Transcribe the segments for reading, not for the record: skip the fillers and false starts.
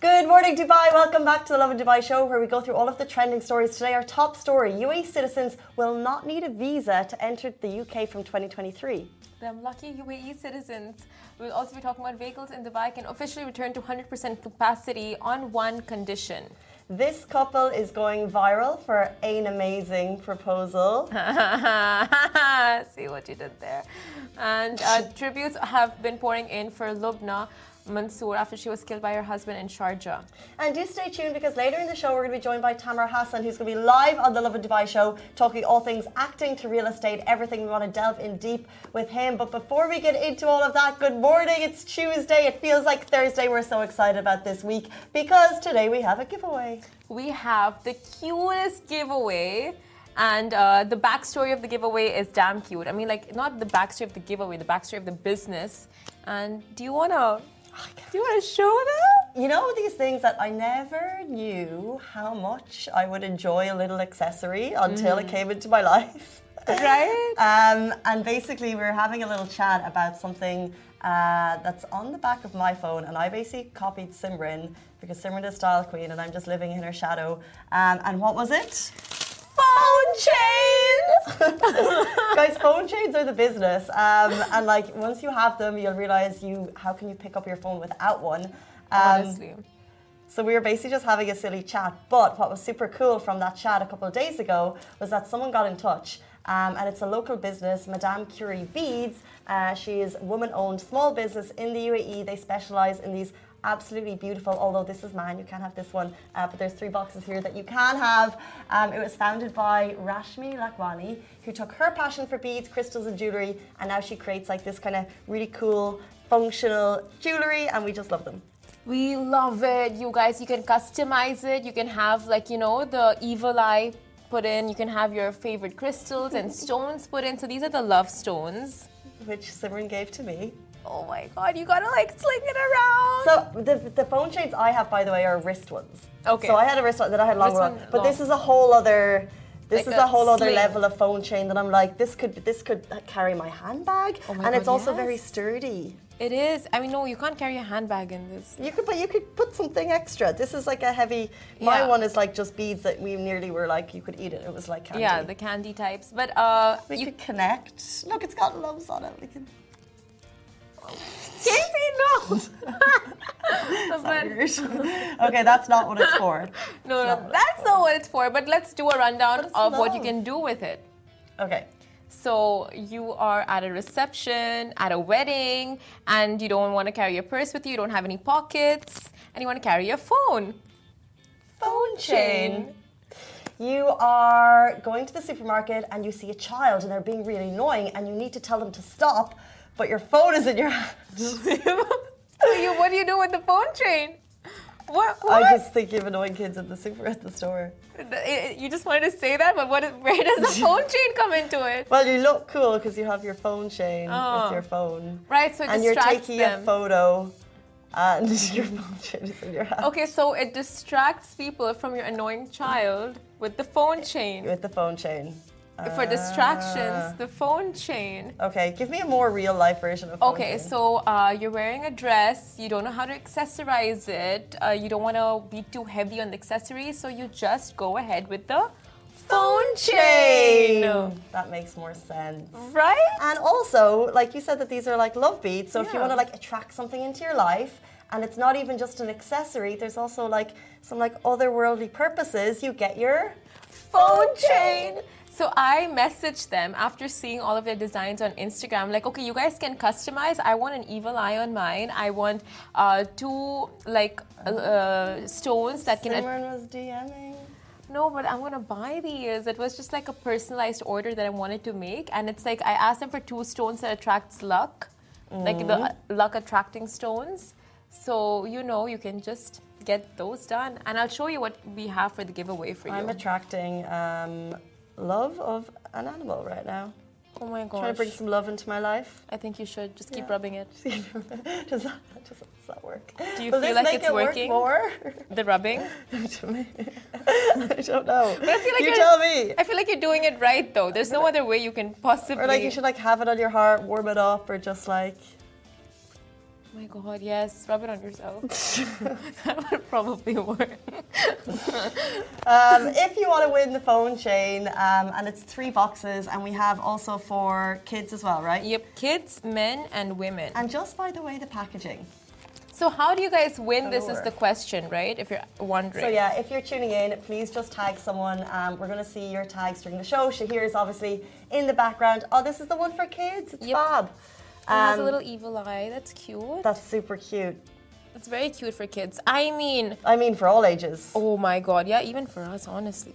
Good morning, Dubai. Welcome back to the Lovin Dubai show, where we go through all of the trending stories. Today, our top story: UAE citizens will not need a visa to enter the UK from 2023. The lucky UAE citizens. We'll also be talking about vehicles in Dubai can officially return to 100% capacity on one condition. This couple is going viral for an amazing proposal. See what you did there. And tributes have been pouring in for Lubna, Mansour, after she was killed by her husband in Sharjah. And do stay tuned, because later in the show we're going to be joined by Tamer, Hassan, who's going to be live on the Lovin Dubai show, talking all things acting to real estate, everything. We want to delve in deep with him. But before we get into all of that, good morning. It's Tuesday. It feels like Thursday. We're so excited about this week because today we have a giveaway. We have the cutest giveaway. And the backstory of the giveaway is damn cute. I mean, like, not the backstory of the giveaway, the backstory of the business. And do you want to show them? You know, these things that I never knew how much I would enjoy a little accessory until it came into my life. Right? And basically, we were having a little chat about something that's on the back of my phone, and I basically copied Simran, because Simran is style queen and I'm just living in her shadow. And what was it? Phone chains! Guys, phone chains are the business. And like, once you have them, you'll realize how can you pick up your phone without one? Honestly. So we were basically just having a silly chat. But what was super cool from that chat a couple of days ago was that someone got in touch. And it's a local business, Madame Curie Beads. She is woman-owned small business in the UAE. They specialize in these absolutely beautiful, although this is mine, you can't have this one, but there's 3 boxes here that you can have. It was founded by Rashmi Lakwani, who took her passion for beads, crystals and jewellery, and now she creates like this kind of really cool, functional jewellery, and we just love them. We love it, you guys. You can customize it. You can have, like, you know, the evil eye put in. You can have your favorite crystals and stones put in. So these are the love stones, which Simran gave to me. Oh my God, you gotta like sling it around. So the phone chains I have, by the way, are wrist ones. Okay. So I had a wrist one, then I had a long one. But this is a whole other sling. level of phone chain that I'm like, this could carry my handbag. Oh my and God, it's also yes. very sturdy. It is. I mean, no, you can't carry a handbag in this. You could put something extra. This is like a heavy. My one is like just beads that we nearly were like, you could eat it. It was like candy. Yeah, the candy types. But we could connect. Look, it's got loves on it. We can. Casey, no. Okay, that's not what it's for. No, that's not what it's for. But let's do a rundown of what you can do with it. Okay. So you are at a reception, at a wedding, and you don't want to carry your purse with you. You don't have any pockets, and you want to carry your phone. Phone chain. You are going to the supermarket and you see a child and they're being really annoying, and you need to tell them to stop, but your phone is in your hand. So what do you do with the phone chain? What? I just think you have annoying kids at the store. You just wanted to say that, but where does the phone chain come into it? Well, you look cool because you have your phone chain with your phone. Right, so it and distracts you're taking them. a photo and your phone chain is in your hand. Okay, so it distracts people from your annoying child with the phone chain. With the phone chain. For distractions, the phone chain. Okay, give me a more real life version of phone chain. Okay, so you're wearing a dress, you don't know how to accessorize it, you don't want to be too heavy on the accessories, so you just go ahead with the phone chain. That makes more sense. Right? And also, like you said, that these are like love beads, so if you want to like attract something into your life, and it's not even just an accessory, there's also like some like otherworldly purposes, you get your phone chain. So I messaged them after seeing all of their designs on Instagram, like, okay, you guys can customize. I want an evil eye on mine. I want 2 like stones that can. Simran was DMing. No, but I'm gonna buy these. It was just like a personalized order that I wanted to make, and it's like I asked them for 2 stones that attracts luck, like the luck attracting stones. So you can just get those done, and I'll show you what we have for the giveaway for you. I'm attracting love of an animal right now. Oh my gosh. Trying to bring some love into my life. I think you should just keep rubbing it. Does that work? Do you feel like it's working? More? The rubbing? I don't know. But I feel like you tell me. I feel like you're doing it right though. There's no other way you can possibly. Or like you should like have it on your heart, warm it up, or just like. Oh my God, yes. Rub it on yourself. That would probably work. If you want to win the phone chain, and it's 3 boxes, and we have also for kids as well, right? Yep, kids, men, and women. And just by the way, the packaging. So how do you guys win? This is Hello. the question, right? If you're wondering. So yeah, if you're tuning in, please just tag someone. We're going to see your tags during the show. Shahir is obviously in the background. Oh, this is the one for kids. It's fab. It has a little evil eye. That's cute. That's super cute. It's very cute for kids. I mean, for all ages. oh my God. Yeah, even for us, honestly.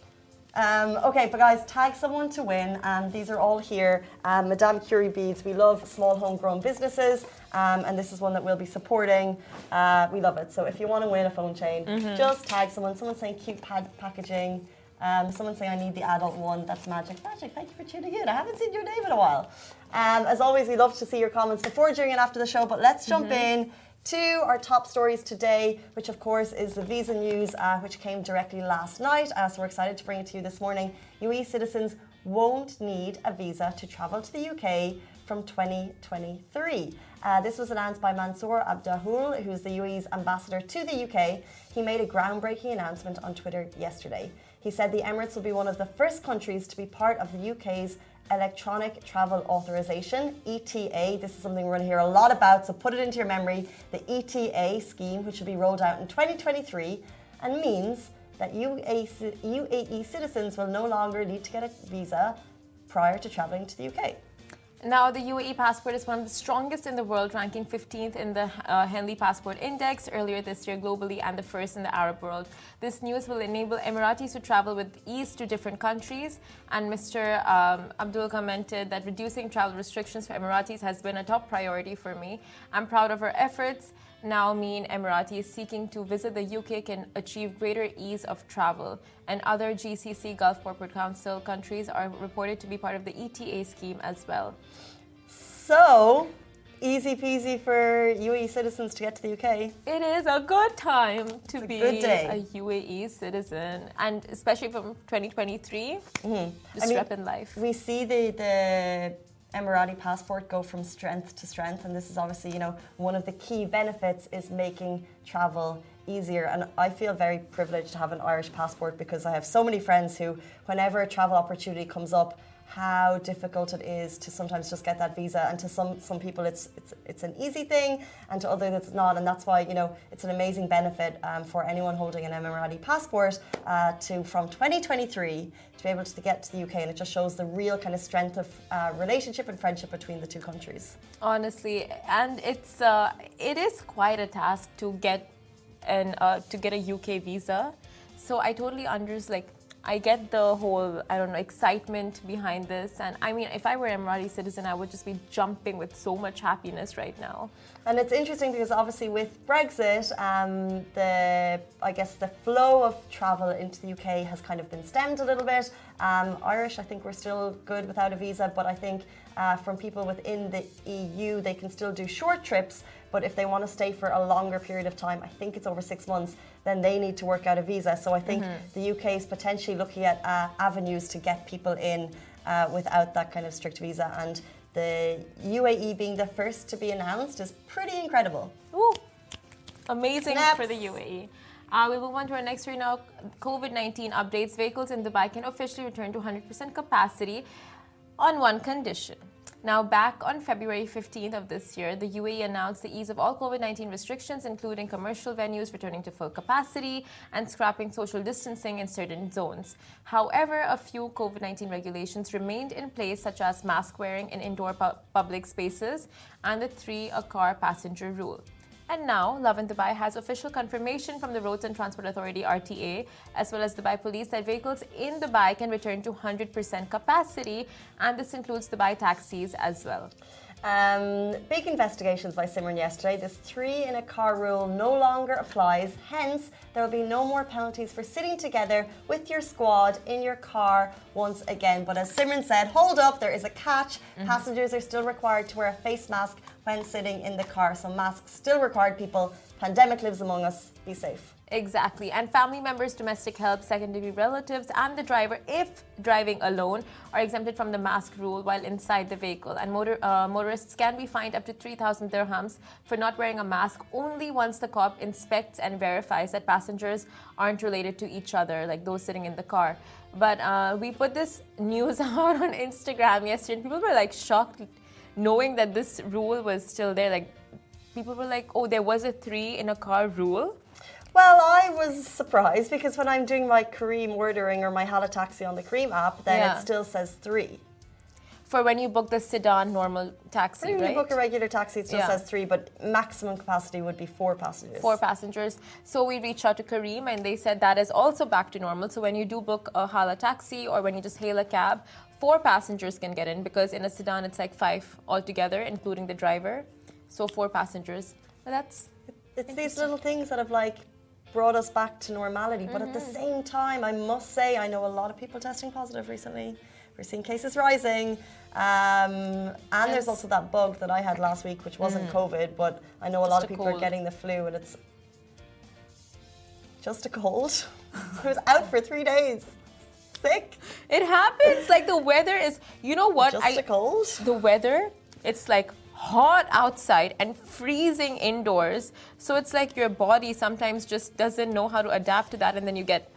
Okay, but guys, tag someone to win. These are all here. Madame Curie beads. We love small homegrown businesses, and this is one that we'll be supporting. We love it. So if you want to win a phone chain, just tag someone. Someone's saying cute packaging. Someone saying I need the adult one. That's magic. Magic, thank you for tuning in. I haven't seen your name in a while. As always, we love to see your comments before, during, and after the show. But let's jump in to our top stories today, which of course is the visa news, which came directly last night. So we're excited to bring it to you this morning. UAE citizens won't need a visa to travel to the UK from 2023. This was announced by Mansour Abdahul, who's the UAE's ambassador to the UK. He made a groundbreaking announcement on Twitter yesterday. He said the Emirates will be one of the first countries to be part of the UK's Electronic Travel Authorization, ETA. This is something we're going to hear a lot about, so put it into your memory. The ETA scheme, which will be rolled out in 2023, and means that UAE citizens will no longer need to get a visa prior to traveling to the UK. Now, the UAE passport is one of the strongest in the world, ranking 15th in the Henley Passport Index earlier this year globally and the first in the Arab world. This news will enable Emiratis to travel with ease to different countries. And Mr. Abdul commented that reducing travel restrictions for Emiratis has been a top priority for me. I'm proud of our efforts. Now mean Emiratis seeking to visit the UK can achieve greater ease of travel. And other GCC Gulf Corporate Council countries are reported to be part of the ETA scheme as well. So, easy peasy for UAE citizens to get to the UK. It is a good time to be a UAE citizen, and especially from 2023, just repping life. We see the Emirati passport go from strength to strength, and this is obviously, one of the key benefits is making travel easier. And I feel very privileged to have an Irish passport because I have so many friends who, whenever a travel opportunity comes up, how difficult it is to sometimes just get that visa, and to some people it's an easy thing, and to others it's not. And that's why it's an amazing benefit for anyone holding an Emirati passport to from 2023 to be able to get to the UK, and it just shows the real kind of strength of relationship and friendship between the two countries. Honestly, and it is quite a task to get a UK visa. So I totally understand. I get the whole, excitement behind this. And I mean, if I were an Emirati citizen, I would just be jumping with so much happiness right now. And it's interesting because obviously with Brexit, the flow of travel into the UK has kind of been stemmed a little bit. Irish, I think we're still good without a visa, but I think from people within the EU, they can still do short trips. But if they want to stay for a longer period of time, I think it's over 6 months, then they need to work out a visa. So I think the UK is potentially looking at avenues to get people in without that kind of strict visa. And the UAE being the first to be announced is pretty incredible. Ooh, amazing for the UAE. We move on to our next story now. COVID-19 updates. Vehicles in Dubai can officially return to 100% capacity on one condition. Now, back on February 15th of this year, the UAE announced the ease of all COVID-19 restrictions, including commercial venues returning to full capacity and scrapping social distancing in certain zones. However, a few COVID-19 regulations remained in place, such as mask wearing in indoor public spaces and the 3-a-car passenger rule. And now, Lovin Dubai has official confirmation from the Roads and Transport Authority, RTA, as well as Dubai Police, that vehicles in Dubai can return to 100% capacity, and this includes Dubai taxis as well. Big investigations by Simran yesterday. This 3-in-a-car rule no longer applies. Hence, there will be no more penalties for sitting together with your squad in your car once again. But as Simran said, hold up, there is a catch. Passengers are still required to wear a face mask when sitting in the car. So masks still required, people. Pandemic lives among us. Be safe. Exactly. And family members, domestic help, second-degree relatives, and the driver, if driving alone, are exempted from the mask rule while inside the vehicle. And motorists can be fined up to 3,000 dirhams for not wearing a mask only once the cop inspects and verifies that passengers aren't related to each other, like those sitting in the car. But we put this news out on Instagram yesterday, and people were like shocked knowing that this rule was still there. Like, people were like, oh, there was a 3 in a car rule. Well, I was surprised because when I'm doing my Careem ordering or my Hala Taxi on the Careem app, then it still says 3. For when you book the sedan normal taxi, when right? you book a regular taxi, it still says 3, but maximum capacity would be 4 passengers. 4 passengers. So we reached out to Careem and they said that is also back to normal. So when you do book a Hala Taxi or when you just hail a cab, 4 passengers can get in, because in a sedan it's like 5 altogether, including the driver. So 4 passengers. But that's it's these little things that have like brought us back to normality. But at the same time, I must say, I know a lot of people testing positive recently. We're seeing cases rising. And there's also that bug that I had last week, which wasn't COVID, but I know a lot of people are getting the flu, and it's just a cold. I was out for 3 days. Sick. It happens. Like, the weather is, you know what? Just a cold. The weather, it's like hot outside and freezing indoors. So it's like your body sometimes just doesn't know how to adapt to that, and then you get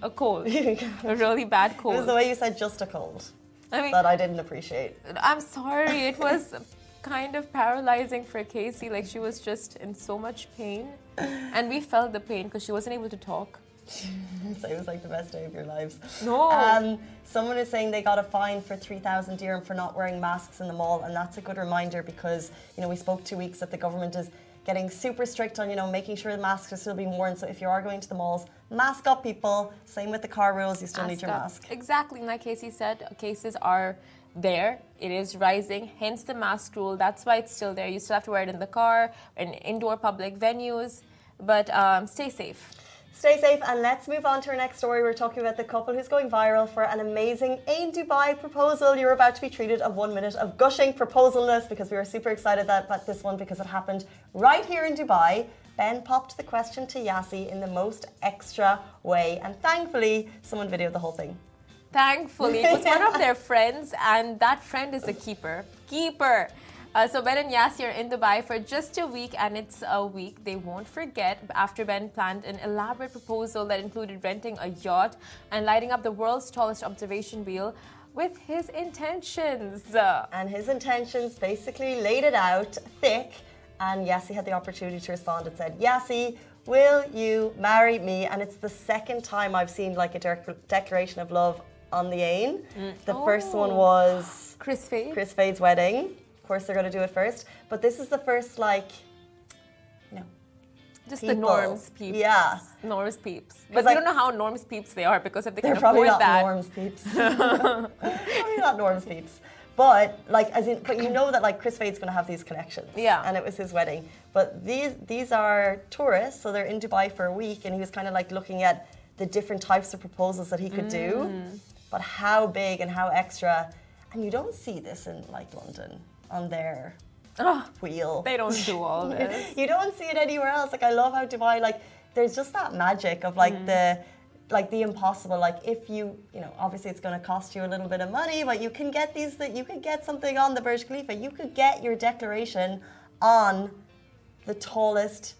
a cold. A really bad cold. It was the way you said just a cold. I mean, that I didn't appreciate. I'm sorry. It was kind of paralyzing for Casey. Like, she was just in so much pain. And we felt the pain because she wasn't able to talk. So it was like the best day of your lives. No. Someone is saying they got a fine for 3,000 dirham for not wearing masks in the mall, and that's a good reminder because, you know, we spoke 2 weeks that the government is getting super strict on, you know, making sure the masks are still being worn. So if you are going to the malls, mask up, people. Same with the car rules, you still need your mask. Exactly. Like Casey said, cases are there. It is rising, hence the mask rule. That's why it's still there. You still have to wear it in the car, in indoor public venues, but stay safe. Stay safe, and let's move on to our next story. We're talking about the couple who's going viral for an amazing in Dubai proposal. You're about to be treated of 1 minute of gushing proposalness because we were super excited about this one because it happened right here in Dubai. Ben popped the question to Yassi in the most extra way, and thankfully, someone videoed the whole thing. Thankfully, it was one of their friends, and that friend is the keeper. So Ben and Yassi are in Dubai for just a week, and it's a week they won't forget after Ben planned an elaborate proposal that included renting a yacht and lighting up the world's tallest observation wheel with his intentions. And his intentions basically laid it out thick, and Yassi had the opportunity to respond and said, Yassi, will you marry me? And it's the second time I've seen like a declaration of love on the Ain. The first one was Chris Fade's wedding. Of course, they're going to do it first. But this is the first, like, you know, just people. The norms peeps. Yeah. Norms peeps. But like, we don't know how norms peeps they are, because if they they're can probably afford not that. norms peeps. Probably not norms peeps. But, like, but you know that, like, Chris Fade's going to have these connections. Yeah. And it was his wedding. But these are tourists, so they're in Dubai for a week, and he was kind of, like, looking at the different types of proposals that he could do. But how big and how extra. And you don't see this in, like, London. On their wheel. They don't do all this. You don't see it anywhere else. Like, I love how Dubai, like, there's just that magic of like the impossible. Like, if you know, obviously it's going to cost you a little bit of money, but you can get you could get something on the Burj Khalifa. You could get your declaration on the tallest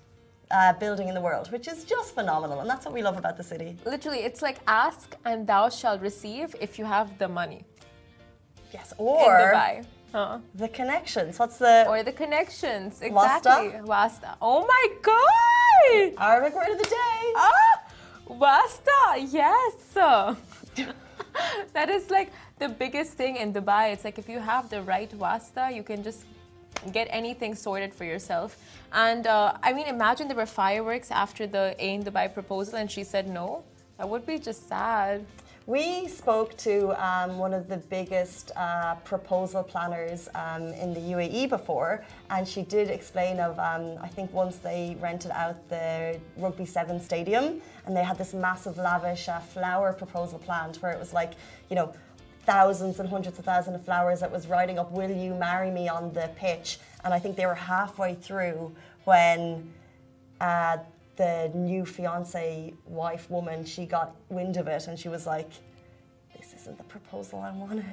building in the world, which is just phenomenal. And that's what we love about the city. Literally, it's like ask and thou shalt receive if you have the money. Yes, or in Dubai. The connections. What's the... Or the connections. Exactly. Wasta. Oh my God! Arabic word of the day. Wasta. Yes. That is like the biggest thing in Dubai. It's like if you have the right wasta, you can just get anything sorted for yourself. And I mean, imagine there were fireworks after the Ain Dubai proposal and she said no. That would be just sad. We spoke to one of the biggest proposal planners in the UAE before, and she did explain of, I think once they rented out the Rugby 7 stadium, and they had this massive lavish flower proposal planned where it was like, you know, thousands and hundreds of thousands of flowers that was writing up, will you marry me on the pitch? And I think they were halfway through when, you know, the flowers were starting to fall, and they were like, oh my God, it's so beautiful. And then they were like, will you marry me on the pitch? And I think they were halfway through when, you know, the flowers were starting to fall, and they were like, will you marry me on the pitch? And I think they were halfway through when the new fiance wife woman, she got wind of it and she was like, this isn't the proposal I wanted.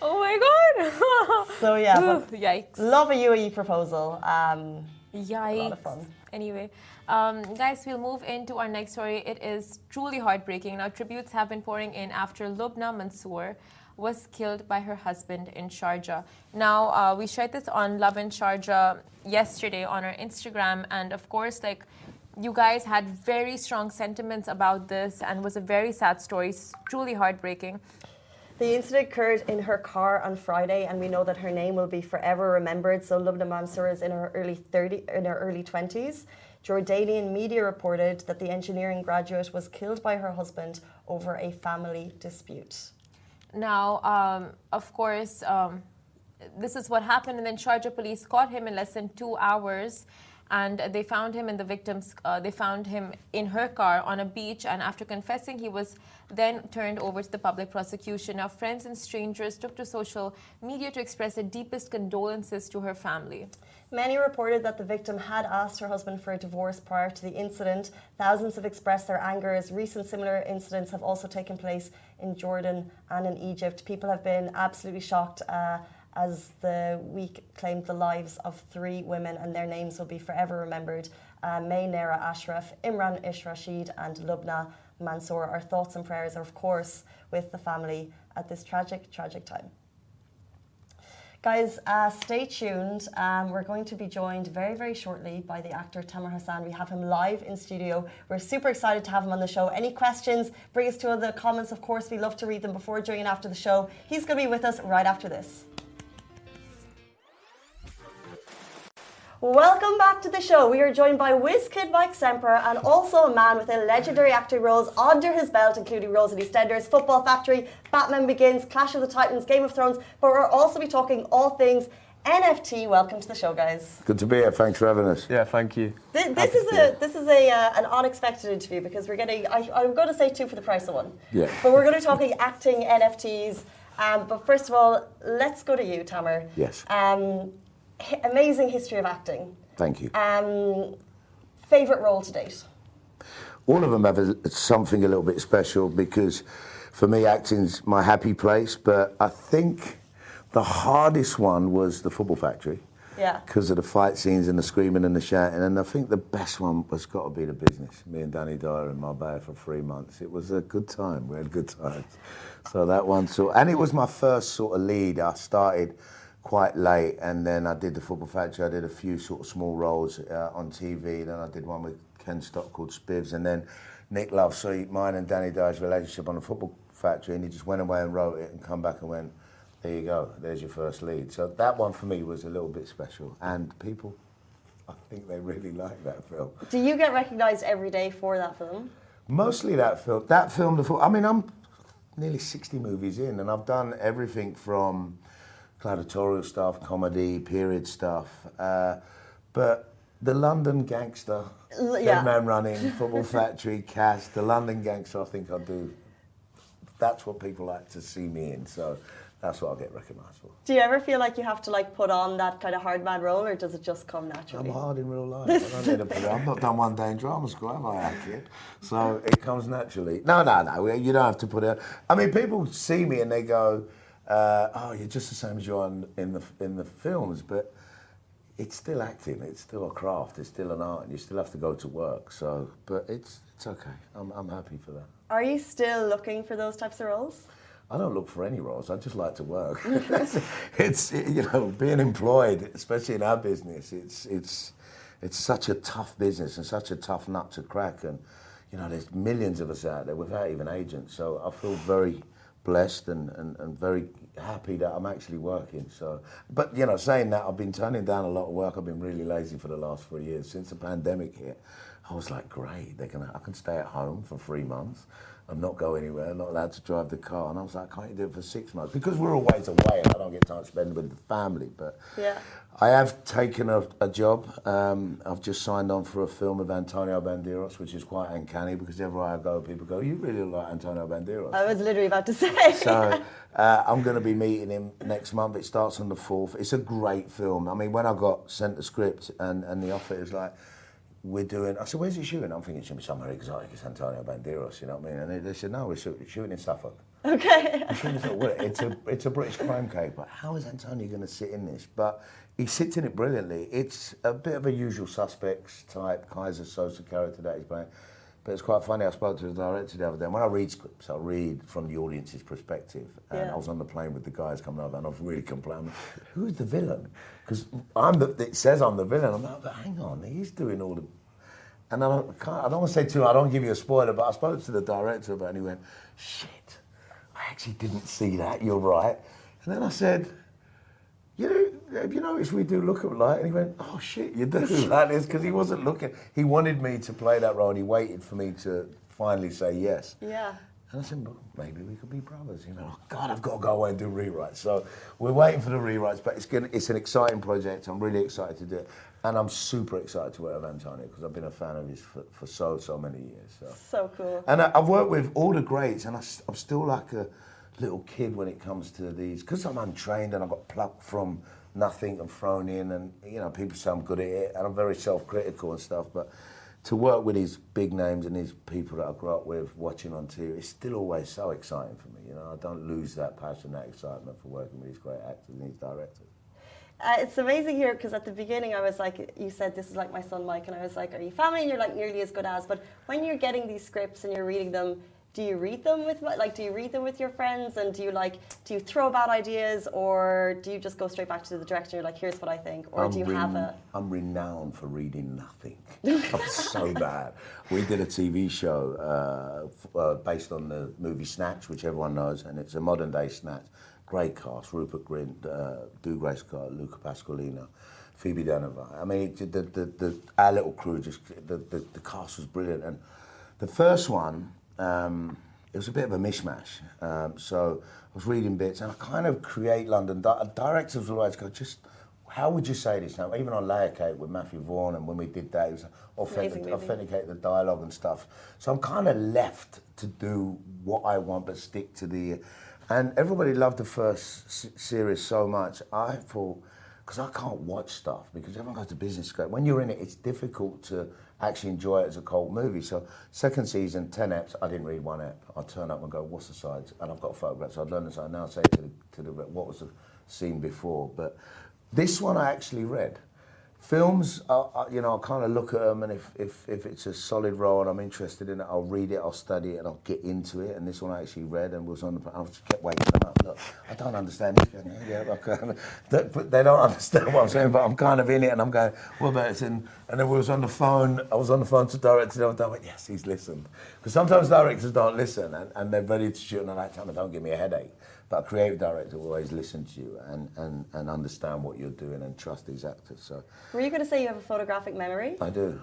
Oh my god. So yeah, but Yikes. love a UAE proposal. Yikes. A lot of fun. Anyway, guys, we'll move into our next story. It is truly heartbreaking. Now, tributes have been pouring in after Lubna Mansour was killed by her husband in Sharjah. Now, we shared this on Lovin Sharjah yesterday on our Instagram, and of course, like, you guys had very strong sentiments about this, and was a very sad story. It's truly heartbreaking. The incident occurred in her car on Friday, and we know that her name will be forever remembered. So Lubna Mansour is in her early 20s. Jordanian media reported that the engineering graduate was killed by her husband over a family dispute. Now, of course, this is what happened, and then Sharjah police caught him in less than 2 hours. And they found him they found him in her car on a beach, and after confessing, he was then turned over to the public prosecution. Now, friends and strangers took to social media to express their deepest condolences to her family. Many reported that the victim had asked her husband for a divorce prior to the incident. Thousands have expressed their anger as recent similar incidents have also taken place in Jordan and in Egypt. People have been absolutely shocked as the week claimed the lives of 3 women, and their names will be forever remembered. May Nera Ashraf, Imran Ish Rashid and Lubna Mansour. Our thoughts and prayers are, of course, with the family at this tragic, tragic time. Guys, stay tuned. We're going to be joined very, very shortly by the actor Tamer Hassan. We have him live in studio. We're super excited to have him on the show. Any questions, bring us to the comments. Of course, we love to read them before, during, and after the show. He's going to be with us right after this. Welcome back to the show. We are joined by WizKid Mike Semper and also a man with a legendary acting roles under his belt, including roles in EastEnders, Football Factory, Batman Begins, Clash of the Titans, Game of Thrones. But we'll also be talking all things NFT. Welcome to the show, guys. Good to be here. Thanks for having us. Yeah, thank you. This is an unexpected interview because we're getting. I'm going to say 2 for the price of 1. Yeah. But we're going to be talking acting, NFTs. But first of all, let's go to you, Tamer. Yes. Amazing history of acting. Thank you. Favourite role to date? All of them have something a little bit special because for me acting's my happy place, but I think the hardest one was the Football Factory. Yeah. Because of the fight scenes and the screaming and the shouting, and I think the best one was got to be The Business. Me and Danny Dyer in Marbella for 3 months. It was a good time. We had good times. So that one and it was my first sort of lead. I started quite late, and then I did the Football Factory. I did a few sort of small roles on TV. Then I did one with Ken Stock called Spivs, and then Nick Love. So mine and Danny Dyer's relationship on the Football Factory, and he just went away and wrote it and come back and went, there you go, there's your first lead. So that one for me was a little bit special, and people, I think they really like that film. Do you get recognised every day for that film? Mostly that film. I mean, I'm nearly 60 movies in, and I've done everything from gladiatorial stuff, comedy, period stuff. But the London Gangster, Dead Man Running, Football Factory, Cast, the London Gangster, I think I'll do. That's what people like to see me in, so that's what I'll get recognised for. Do you ever feel like you have to put on that kind of hard man role, or does it just come naturally? I'm hard in real life. I don't need to put it. I've not done one day in drama school, have I, kid? So it comes naturally. No, you don't have to put it. I mean, people see me and they go, oh, you're just the same as you are in the films, but it's still acting, it's still a craft, it's still an art, and you still have to go to work. So, but it's okay. I'm happy for that. Are you still looking for those types of roles? I don't look for any roles. I just like to work. It's being employed, especially in our business. It's such a tough business and such a tough nut to crack, and there's millions of us out there without even agents. So I feel very blessed and very happy that I'm actually working. So, but saying that, I've been turning down a lot of work. I've been really lazy for the last 3 years since the pandemic hit. I was like, great, I can stay at home for 3 months. and not go anywhere, not allowed to drive the car. And I was like, can't you do it for 6 months? Because we're always away and I don't get time to spend with the family. But Yeah. I have taken a job. I've just signed on for a film with Antonio Banderas, which is quite uncanny because everywhere I go, people go, you really look like Antonio Banderas. I was literally about to say. So I'm going to be meeting him next month. It starts on the 4th. It's a great film. I mean, when I got sent the script and the offer, it was like, I said, where's he shooting? I'm thinking it should be somewhere exotic. It's Antonio Banderas, you know what I mean? And they said, no, we're shooting in Suffolk. Okay. I'm shooting in Suffolk. It's a British crime cake, but how is Antonio going to sit in this? But he sits in it brilliantly. It's a bit of a usual suspects type Kaiser Sosa character that he's playing. But it's quite funny, I spoke to the director the other day. When I read scripts, I read from the audience's perspective. And I was on the plane with the guys coming over and I was really complaining. Who's the villain? Because it says I'm the villain. I'm like, but hang on, he's doing all the... And I don't want to say too much, I don't want to give you a spoiler, but I spoke to the director about it and he went, shit, I actually didn't see that, you're right. And then I said, have you noticed we do look alike? And he went, oh shit, you do like this, because he wasn't looking. He wanted me to play that role and he waited for me to finally say yes. Yeah. And I said, well, maybe we could be brothers. Oh God, I've got to go away and do rewrites. So we're waiting for the rewrites, but it's an exciting project. I'm really excited to do it. And I'm super excited to work with Antonio because I've been a fan of his for so many years. So cool. And I've worked with all the greats and I'm still like a little kid when it comes to these, because I'm untrained and I got plucked from nothing and thrown in and, people say I'm good at it and I'm very self-critical and stuff, but to work with these big names and these people that I grew up with watching on TV, it's still always so exciting for me. I don't lose that passion, that excitement for working with these great actors and these directors. It's amazing here because at the beginning I was like, you said this is like my son Mike, and I was like, are you family? And you're like nearly as good as. But when you're getting these scripts and you're reading them, do you read them with your friends, and do you throw bad ideas, or do you just go straight back to the director? You're like, here's what I think, or do you have a? I'm renowned for reading nothing. I'm so bad. We did a TV show based on the movie Snatch, which everyone knows, and it's a modern day Snatch. Great cast: Rupert Grint, Douglas Scott, Luca Pasqualino, Phoebe Dynevor. I mean, our little crew the cast was brilliant, and the first one. It was a bit of a mishmash. So I was reading bits and I kind of create London. Directors will always go, how would you say this now? Even on Layer Cake with Matthew Vaughan, and when we did that, it was authenticate the dialogue and stuff. So I'm kind of left to do what I want, but stick to the... And everybody loved the first series so much. I thought, because I can't watch stuff, because everyone goes to business school. When you're in it, it's difficult to actually enjoy it as a cult movie. So second season, 10 eps, I didn't read one ep. I'd turn up and go, what's the sides? And I've got photographs, so I'd learn the side. Now I say to the what was the scene before. But this one I actually read. Films, I kind of look at them, and if it's a solid role and I'm interested in it, I'll read it, I'll study it, and I'll get into it. And this one I actually read and was on the... I just kept waking them up. Look, I don't understand this. They don't understand what I'm saying, but I'm kind of in it, and I'm going, what about it? And then we was on the phone. I was on the phone to director the other day. I went, yes, he's listened. Because sometimes directors don't listen, and they're ready to shoot, and I like, Tamer, don't give me a headache. But a creative director will always listen to you and understand what you're doing and trust these actors. So, were you going to say you have a photographic memory? I do.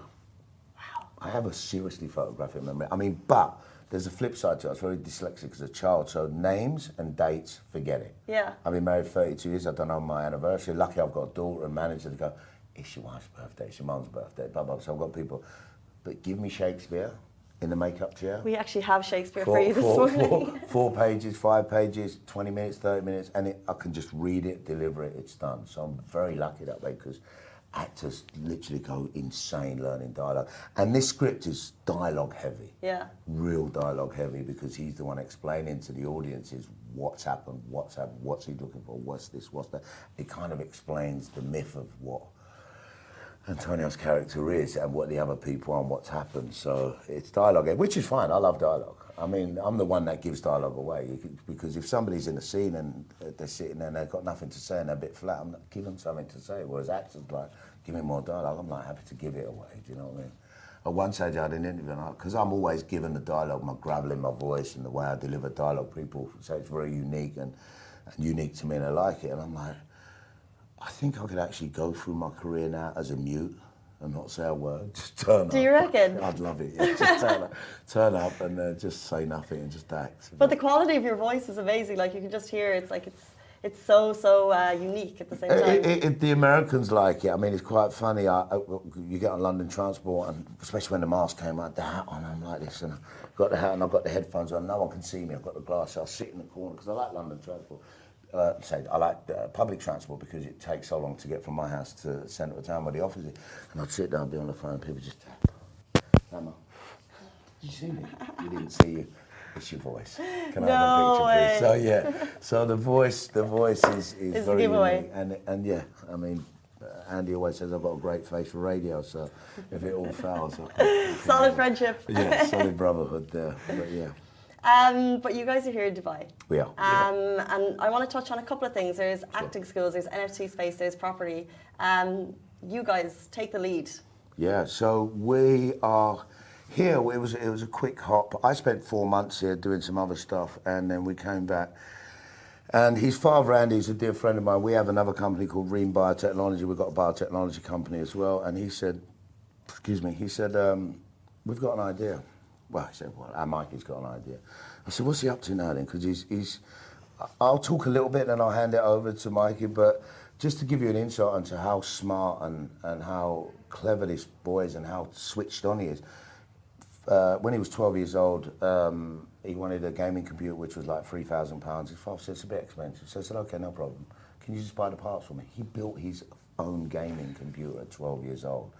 Wow. I have a seriously photographic memory. I mean, but there's a flip side to it. I was very dyslexic as a child, so names and dates, forget it. Yeah. I've been married 32 years. I don't know my anniversary. Lucky I've got a daughter and manager to go, it's your wife's birthday, it's your mum's birthday, blah, blah. So I've got people. But give me Shakespeare in the makeup chair. We actually have Shakespeare for you this morning. 4 pages, 5 pages, 20 minutes, 30 minutes, and I can just read it, deliver it, it's done. So I'm very lucky that way, because actors literally go insane learning dialogue. And this script is dialogue heavy. Yeah. Real dialogue heavy, because he's the one explaining to the audiences what's happened, what's he looking for, what's this, what's that. It kind of explains the myth of what Antonio's character is and what the other people are and what's happened. So it's dialogue, which is fine. I love dialogue. I mean, I'm the one that gives dialogue away, because if somebody's in a scene and they're sitting there and they've got nothing to say and they're a bit flat, I'm like, give them something to say. Whereas actors like, give me more dialogue. I'm like, happy to give it away. Do you know what I mean? At one stage I had an interview, because I'm always given the dialogue, my gravel in my voice and the way I deliver dialogue. People say it's very unique and unique to me, and I like it. And I'm like, I think I could actually go through my career now as a mute, and not say a word. Just turn up. Do you reckon? I'd love it. Yeah. Just turn up and just say nothing and just act. But the quality of your voice is amazing. Like you can just hear it's like it's so unique at the same time. The Americans like it. I mean, it's quite funny. You get on London transport, and especially when the mask came out, the hat on, I'm like this, and I've got the hat and I've got the headphones on. No one can see me. I've got the glasses. I'll sit in the corner because I like London transport. I like public transport because it takes so long to get from my house to the centre of town where the office is. And I'd sit down and be on the phone, and people just, Tamer, did you see me? You didn't see you. It's your voice. Can I have a picture, please? So yeah, so the voice is very unique. And yeah, I mean, Andy always says I've got a great face for radio. So if it all fails, solid friendship. Yeah, solid brotherhood there. But yeah. But you guys are here in Dubai. We are. And I want to touch on a couple of things. There's acting schools, there's NFT space, there's property. You guys take the lead. Yeah, so we are here. It was a quick hop. I spent 4 months here doing some other stuff, and then we came back. And his father, Andy, is a dear friend of mine. We have another company called Ream Biotechnology. We've got a biotechnology company as well. And he said, we've got an idea. Well, I said, well, our Mikey's got an idea. I said, what's he up to now then? Because I'll talk a little bit and I'll hand it over to Mikey, but just to give you an insight into how smart and how clever this boy is and how switched on he is. When he was 12 years old, he wanted a gaming computer, which was like £3,000. His father said, it's a bit expensive. So I said, okay, no problem. Can you just buy the parts for me? He built his own gaming computer at 12 years old.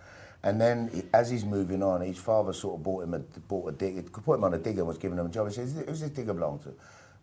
And then, as he's moving on, his father sort of bought a digger, put him on a digger and was giving him a job. He says, who's this digger belong to?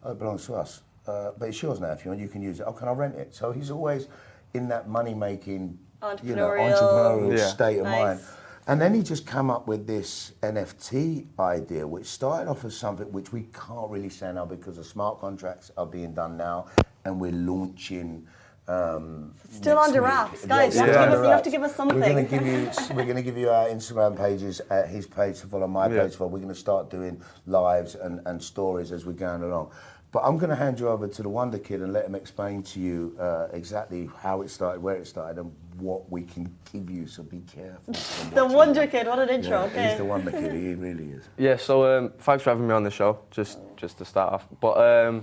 Oh, it belongs to us. But it's yours now if you want, you can use it. Oh, can I rent it? So he's always in that money-making, entrepreneurial state of mind. And then he just came up with this NFT idea, which started off as something which we can't really say now because the smart contracts are being done now, and we're launching. Still under wraps, guys. You have to give us something. We're going to give you our Instagram pages, his page to follow, my page to follow. We're going to start doing lives and stories as we're going along. But I'm going to hand you over to the Wonder Kid and let him explain to you exactly how it started, where it started, and what we can give you. So be careful. The Wonder Kid, what an intro! Yeah, okay. He's the Wonder Kid. He really is. Yeah. So thanks for having me on the show. Just to start off, but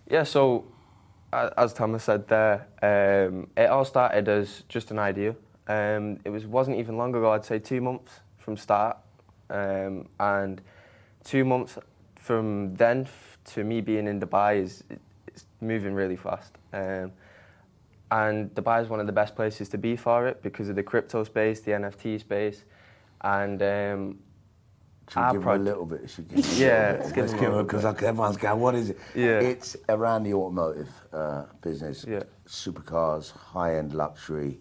yeah. So. As Tamer said there, it all started as just an idea. It wasn't even long ago, I'd say 2 months from start. And 2 months from then to me being in Dubai it's moving really fast. And Dubai is one of the best places to be for it because of the crypto space, the NFT space. And should we give him a little bit? Let's give him because everyone's going, what is it? Yeah. It's around the automotive business. Yeah. Supercars, high-end luxury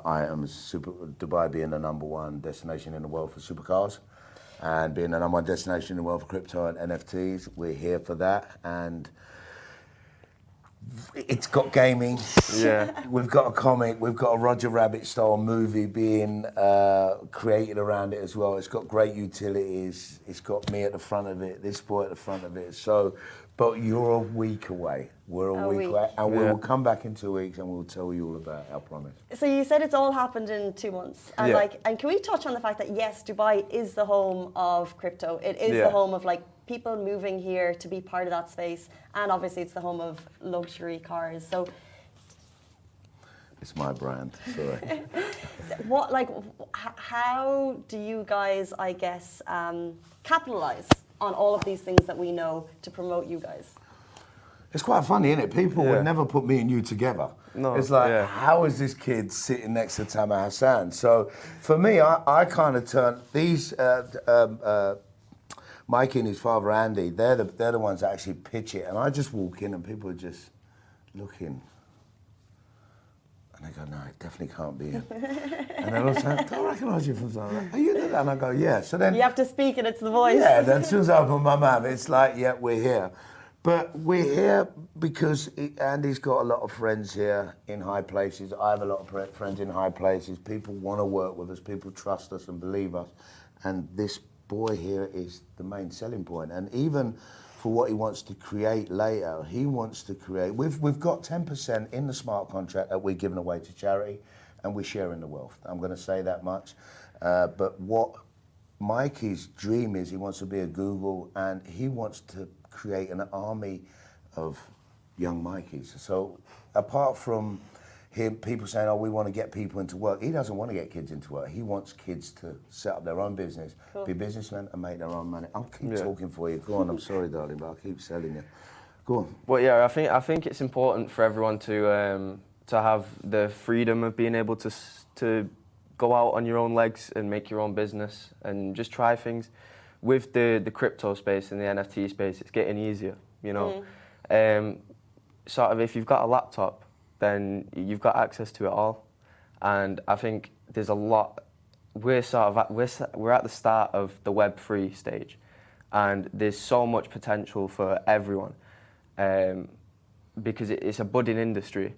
items. Dubai being the #1 destination in the world for supercars, and being the #1 destination in the world for crypto and NFTs. We're here for that, and it's got gaming. Yeah. We've got a comic. We've got a Roger Rabbit style movie being created around it as well. It's got great utilities. It's got me at the front of it. This boy at the front of it. So, but you're a week away. We're a week away, and we will come back in 2 weeks and we'll tell you all about it. I promise. So you said it's all happened in 2 months, and and can we touch on the fact that yes, Dubai is the home of crypto. It is the home of people moving here to be part of that space, and obviously it's the home of luxury cars. So it's my brand. Sorry. How do you guys, I guess, capitalize on all of these things that we know to promote you guys? It's quite funny, isn't it? People would never put me and you together. No, it's like, how is this kid sitting next to Tamer Hassan? So for me, I kind of turned these. Mikey and his father Andy, they're the ones that actually pitch it, and I just walk in and people are just looking, and they go, no, it definitely can't be him. And then I'll say, I don't recognise you from somewhere. Are you there? And I go, yeah. So then you have to speak, and it's the voice. Yeah. Then as soon as I open my mouth, it's like, yeah, we're here. But we're here because Andy's got a lot of friends here in high places. I have a lot of friends in high places. People want to work with us. People trust us and believe us. And this boy here is the main selling point. And even for what he wants to create later, he wants to create. We've got 10% in the smart contract that we're giving away to charity. and we're sharing the wealth. I'm going to say that much. But what Mikey's dream is, he wants to be a Google, and he wants to create an army of young Mikeys. So apart from him, people saying, oh, we want to get people into work, he doesn't want to get kids into work. He wants kids to set up their own business, be businessmen and make their own money. I'll keep talking for you. Go on, I'm sorry, darling, but I'll keep selling you. Go on. Well, yeah, I think it's important for everyone to have the freedom of being able to go out on your own legs and make your own business and just try things. With the crypto space and the NFT space, it's getting easier, you know. Sort of if you've got a laptop, then you've got access to it all. And I think there's a lot, we're at the start of the Web3 stage, and there's so much potential for everyone, because it's a budding industry,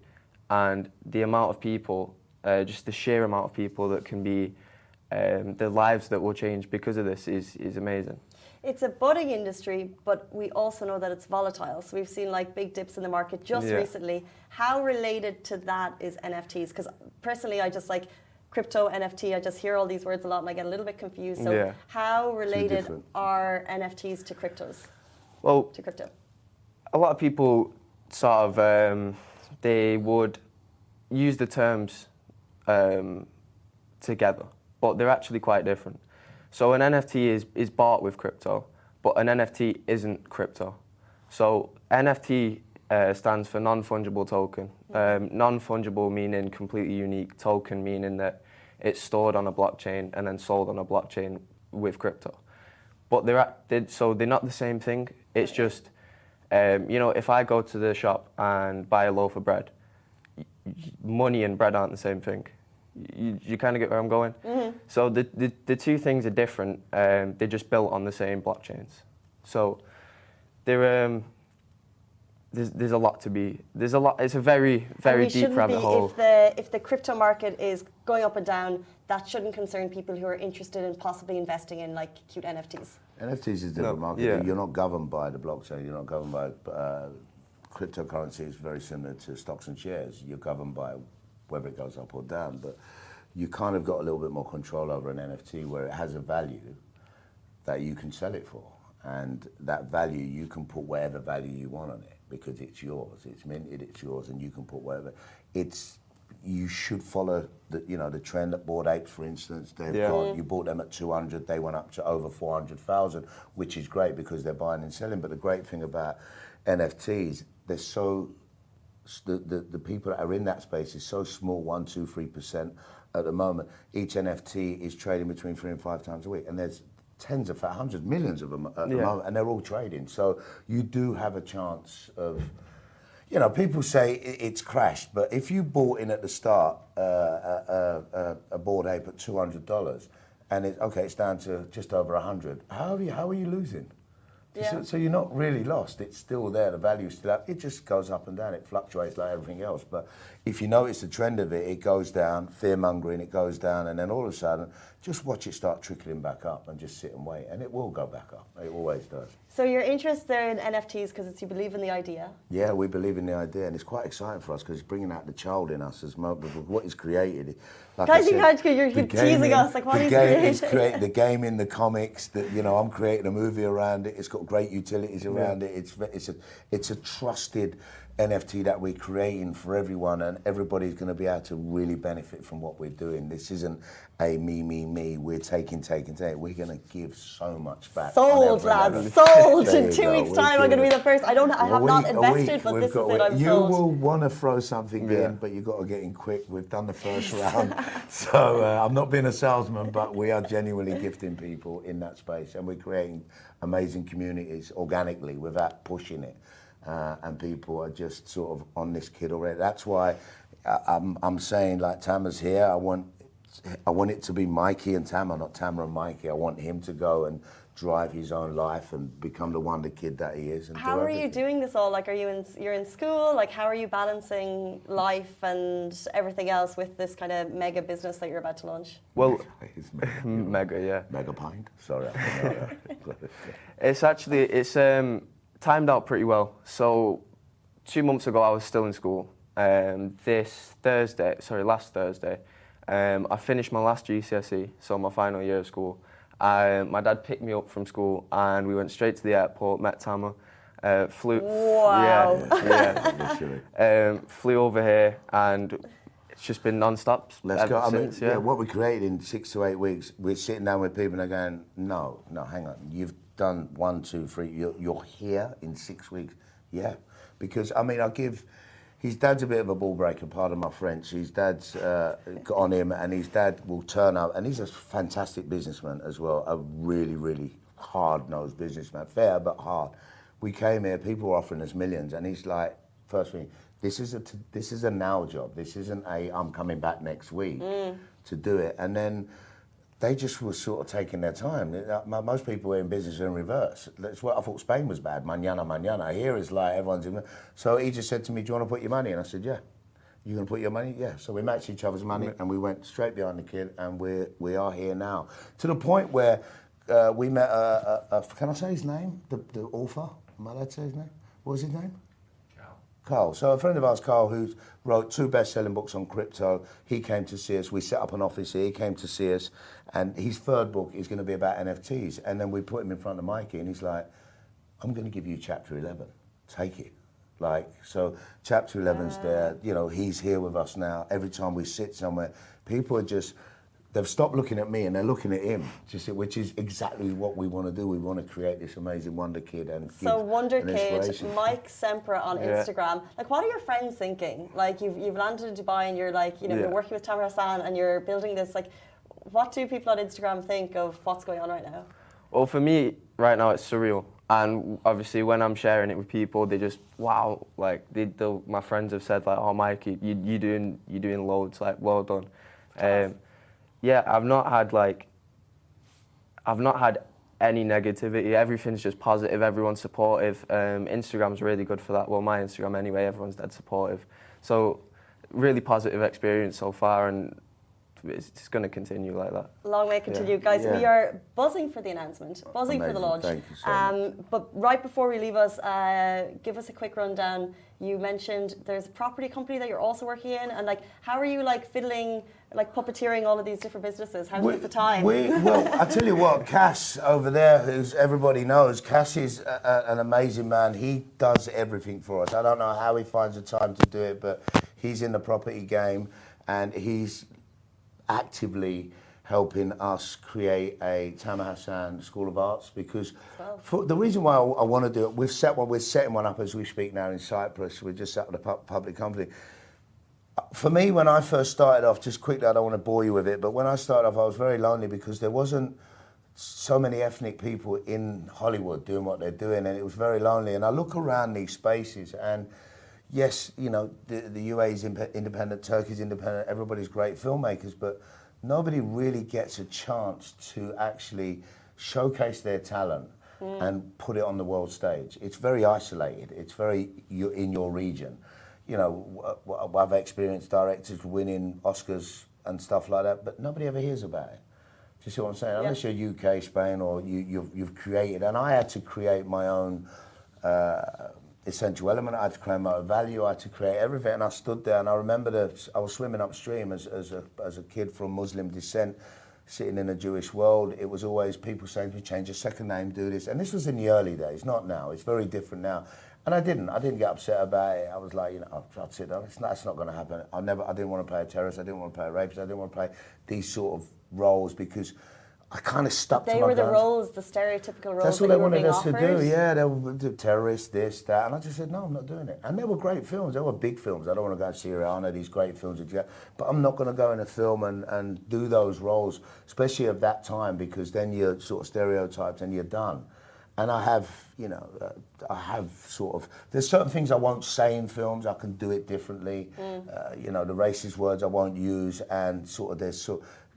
and the amount of people, just the sheer amount of people that can be, the lives that will change because of this is amazing. It's a budding industry, but we also know that it's volatile. So we've seen like big dips in the market just recently. How related to that is NFTs? Because personally, I just like crypto, NFT, I just hear all these words a lot and I get a little bit confused. So how related are NFTs to cryptos? Well, to crypto? A lot of people sort of, they would use the terms together, but they're actually quite different. So an NFT is bought with crypto, but an NFT isn't crypto. So NFT stands for non-fungible token. Non-fungible meaning completely unique, token meaning that it's stored on a blockchain and then sold on a blockchain with crypto. But they're not the same thing. It's just, you know, if I go to the shop and buy a loaf of bread, money and bread aren't the same thing. You kind of get where I'm going? So the two things are different. They're just built on the same blockchains. So there's a lot to be. There's a lot. It's a very deep rabbit hole. If the crypto market is going up and down, that shouldn't concern people who are interested in possibly investing in like cute NFTs. NFTs is a different market. Yeah. You're not governed by the blockchain. You're not governed by cryptocurrency. Is very similar to stocks and shares. You're governed by whether it goes up or down, but you kind of got a little bit more control over an NFT where it has a value that you can sell it for, and that value you can put whatever value you want on it because it's yours, it's minted, it's yours, and you can put whatever. You should follow the trend at Bored Apes, for instance. You bought them at 200, they went up to over 400,000, which is great because they're buying and selling. But the great thing about NFTs, they're so. The people that are in that space is so small, 1%, 2%, 3% at the moment. Each NFT is trading between 3 and 5 times a week, and there's tens of hundreds, millions of them at the moment, and they're all trading. So you do have a chance of, you know, people say it's crashed, but if you bought in at the start a Bored Ape at $200, and it's down to just over 100, how are you losing? So you're not really lost. It's still there. The value's still up. It just goes up and down. It fluctuates like everything else. But if you notice the trend of it, it goes down, fear-mongering, it goes down, and then all of a sudden, just watch it start trickling back up and just sit and wait. And it will go back up. It always does. So you're interested in NFTs because you believe in the idea? Yeah, we believe in the idea, and it's quite exciting for us because it's bringing out the child in us as what he's created. Like you're teasing us, like what he's created. The game in the comics, that, you know, I'm creating a movie around it. It's got great utilities around it. It's a trusted NFT that we're creating for everyone, and everybody's going to be able to really benefit from what we're doing. This isn't a me. We're taking. We're going to give so much back. Sold, lads, sold. In 2 weeks' time, I'm going to be the first. I have not invested, but this is it. I'm sold. You will want to throw something in, but you've got to get in quick. We've done the first round. So I'm not being a salesman, but we are genuinely gifting people in that space, and we're creating amazing communities organically without pushing it. And people are just sort of on this kid already. That's why I'm saying, like, Tamer's here. I want it to be Mikey and Tamer, not Tamer and Mikey. I want him to go and drive his own life and become the wonder kid that he is. And how are you doing this all? Like, you're in school? Like, how are you balancing life and everything else with this kind of mega business that you're about to launch? Well, mega, yeah. Mega pint. Sorry. It's timed out pretty well. So 2 months ago, I was still in school. Last Thursday, I finished my last GCSE, so my final year of school. My dad picked me up from school and we went straight to the airport, met Tamer, flew, Wow. flew over here and it's just been non-stop Let's ever go. I since, mean, what we created in 6 to 8 weeks, we're sitting down with people and they're going, no, hang on, you've done 1, 2, 3, you're here in 6 weeks. Yeah, because I mean, his dad's a bit of a ball breaker, pardon my French. His dad's got on him and his dad will turn up and he's a fantastic businessman as well, a really, really hard-nosed businessman, fair but hard. We came here, people were offering us millions and he's like, first thing, this is a now job. This isn't I'm coming back next week to do it. And then they just were sort of taking their time. Most people in business are in reverse. That's what I thought Spain was bad. Mañana. Here is like everyone's in. So he just said to me, do you want to put your money? And I said, yeah. You going to put your money? Yeah. So we matched each other's money and we went straight behind the kid and we are here now. To the point where we met, can I say his name? The author? Am I allowed to say his name? What was his name? Carl. So a friend of ours, Carl, who wrote 2 best-selling books on crypto, he came to see us. We set up an office here. He came to see us, and his 3rd book is going to be about NFTs. And then we put him in front of Mikey, and he's like, "I'm going to give you chapter 11. Take it." Like, so chapter 11's there. You know, he's here with us now. Every time we sit somewhere, people are just. They've stopped looking at me and they're looking at him, which is exactly what we want to do. We want to create this amazing Wonder Kid and so Wonder an Kid, inspiration. Mike Sempra on Instagram. Like, what are your friends thinking? Like, you've landed in Dubai and you're like, you're working with Tamer Hassan and you're building this. Like, what do people on Instagram think of what's going on right now? Well, for me, right now it's surreal. And obviously, when I'm sharing it with people, they just wow. Like, my friends have said like, "Oh, Mikey, you doing loads. Like, well done." Yeah, I've not had any negativity. Everything's just positive. Everyone's supportive. Instagram's really good for that. Well, my Instagram anyway. Everyone's dead supportive. So, really positive experience so far, and it's going to continue like that. Long may it continue, guys. We are buzzing for the announcement, buzzing for the launch. Thank you so much. But right before we leave us, give us a quick rundown. You mentioned there's a property company that you're also working in, and like, how are you like fiddling, like puppeteering all of these different businesses? How do you have the time? Well, I tell you what, Cass over there, who's everybody knows, Cass is an amazing man. He does everything for us. I don't know how he finds the time to do it, but he's in the property game and he's actively helping us create a Tamer Hassan School of Arts, because the reason why I want to do it, we're setting one up as we speak now in Cyprus. We just set up a public company. For me, when I first started off, just quickly, I don't want to bore you with it, but when I started off, I was very lonely because there wasn't so many ethnic people in Hollywood doing what they're doing, and it was very lonely. And I look around these spaces, and yes, you know, the UAE is independent, Turkey's independent, everybody's great filmmakers, but nobody really gets a chance to actually showcase their talent and put it on the world stage. It's very isolated. It's very in your region. You know, I've experienced directors winning Oscars and stuff like that, but nobody ever hears about it. Do you see what I'm saying? Unless you're UK, Spain, or you've created. And I had to create my own essential element. I had to create my own value. I had to create everything. And I stood there, and I remember I was swimming upstream as a kid from Muslim descent, sitting in a Jewish world. It was always people saying to me, change your second name, do this. And this was in the early days, not now. It's very different now. And I didn't get upset about it. I was like, you know, that's it. That's not going to happen. I didn't want to play a terrorist. I didn't want to play a rapist. I didn't want to play these sort of roles because I kind of stuck to my guns. They were the roles, the stereotypical roles. That's what they wanted us to do. Yeah, they were the terrorists, this, that, and I just said, no, I'm not doing it. And they were great films. They were big films. I don't want to go and see Rihanna, these great films, but I'm not going to go in a film and do those roles, especially of that time, because then you're sort of stereotyped and you're done. And I have, you know, there's certain things I won't say in films. I can do it differently. You know, the racist words I won't use, and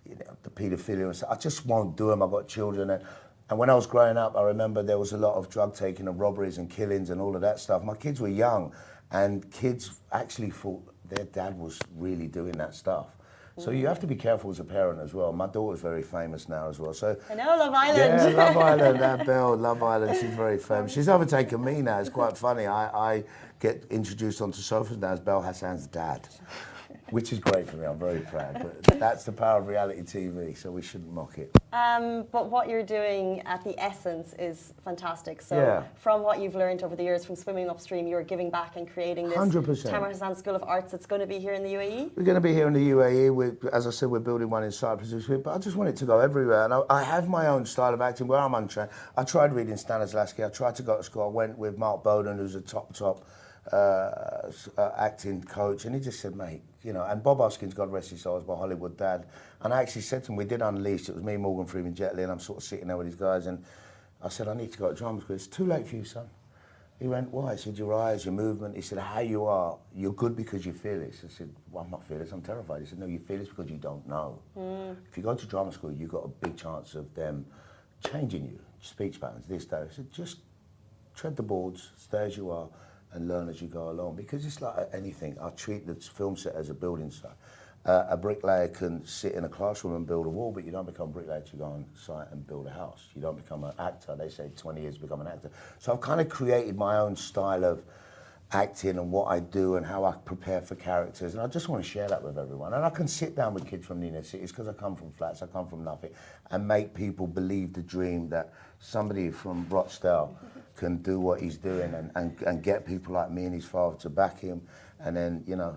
you know, the paedophilia and stuff. I just won't do them. I've got children. And when I was growing up, I remember there was a lot of drug taking and robberies and killings and all of that stuff. My kids were young, and kids actually thought their dad was really doing that stuff. So you have to be careful as a parent as well. My daughter's very famous now as well. So I know, Love Island. Yeah, Love Island, that Belle, Love Island, she's very famous. She's overtaken me now. It's quite funny. I get introduced onto sofas now as Belle Hassan's dad. which is great for me. I'm very proud. But that's the power of reality TV, so we shouldn't mock it. But what you're doing at the Essence is fantastic. So Yeah. from what you've learned over the years from swimming upstream, you're giving back and creating this 100%. Tamer Hassan School of Arts that's going to be here in the UAE. We're going to be here in the UAE. As I said, we're building one in Cyprus this week, but I just want it to go everywhere. And I have my own style of acting where I'm untrained. I tried reading Stanislavski. I tried to go to school. I went with Mark Bowden, who's a top acting coach, and he just said, mate, you know, and Bob Hoskins, God rest his soul, was my Hollywood dad. And I actually said to him, we did Unleashed. It was me, Morgan Freeman, Jet Li, and I'm sort of sitting there with these guys, and I said, I need to go to drama school. It's too late for you, son. He went, why? I said, your eyes, your movement. He said, how you are, you're good because you feel it. I said, well, I'm not fearless, I'm terrified. He said, no, you feel it because you don't know. If you go to drama school, you've got a big chance of them changing you, speech patterns, this, that. I said, just tread the boards, stay as you are, and learn as you go along. Because it's like anything. I treat the film set as a building site. A bricklayer can sit in a classroom and build a wall, but you don't become a bricklayer to go on site and build a house. You don't become an actor. They say 20 years to become an actor. So I've kind of created my own style of acting and what I do and how I prepare for characters, and I just want to share that with everyone. And I can sit down with kids from the inner cities because I come from flats, I come from nothing, and make people believe the dream that somebody from Rochdale can do what he's doing and get people like me and his father to back him, and then, you know,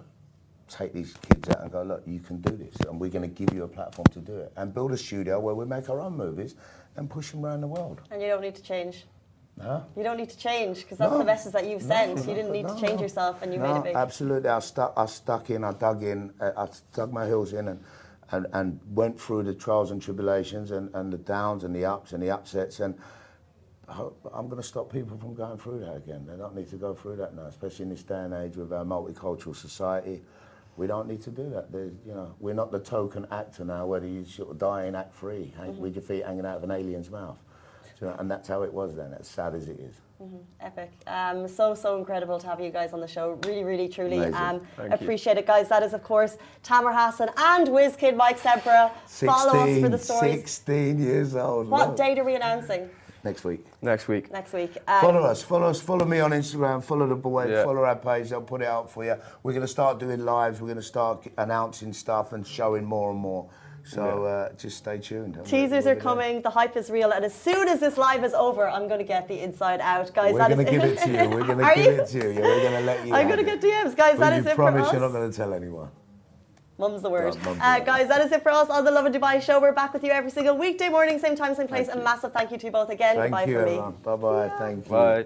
take these kids out and go, look, you can do this, and we're going to give you a platform to do it, and build a studio where we make our own movies and push them around the world. And you don't need to change. Huh? You don't need to change, because that's the message that you've sent. You didn't need to change yourself, and you made it big. Absolutely. I dug my heels in and went through the trials and tribulations and the downs and the ups and the upsets, and I'm going to stop people from going through that again. They don't need to go through that now, especially in this day and age with our multicultural society. We don't need to do that. We're not the token actor now, whether you sort of die in act 3, with your feet hanging out of an alien's mouth. And that's how it was then, as sad as it is. Epic. So incredible to have you guys on the show. Really, really, truly appreciate it. Guys, that is, of course, Tamer Hassan and WizKid Mike Sempra. Follow us for the stories. 16 years old. What date are we announcing? Next week. Next week. Follow us, follow me on Instagram, follow the boy, follow our page, they'll put it out for you. We're going to start doing lives, we're going to start announcing stuff and showing more and more. So just stay tuned. Teasers are coming, the hype is real, and as soon as this live is over, I'm going to get the inside out. Guys, we're going to give it to you, we're going to give it to you, we're going to let you I'm going to get DMs. Guys, that is it for us. You promise you're not going to tell anyone. Mum's the word. Guys, that is it for us on the Lovin Dubai show. We're back with you every single weekday morning, same time, same place. A massive thank you to you both again. Thank Bye you, from me. everyone. Bye-bye. Thank you. Bye.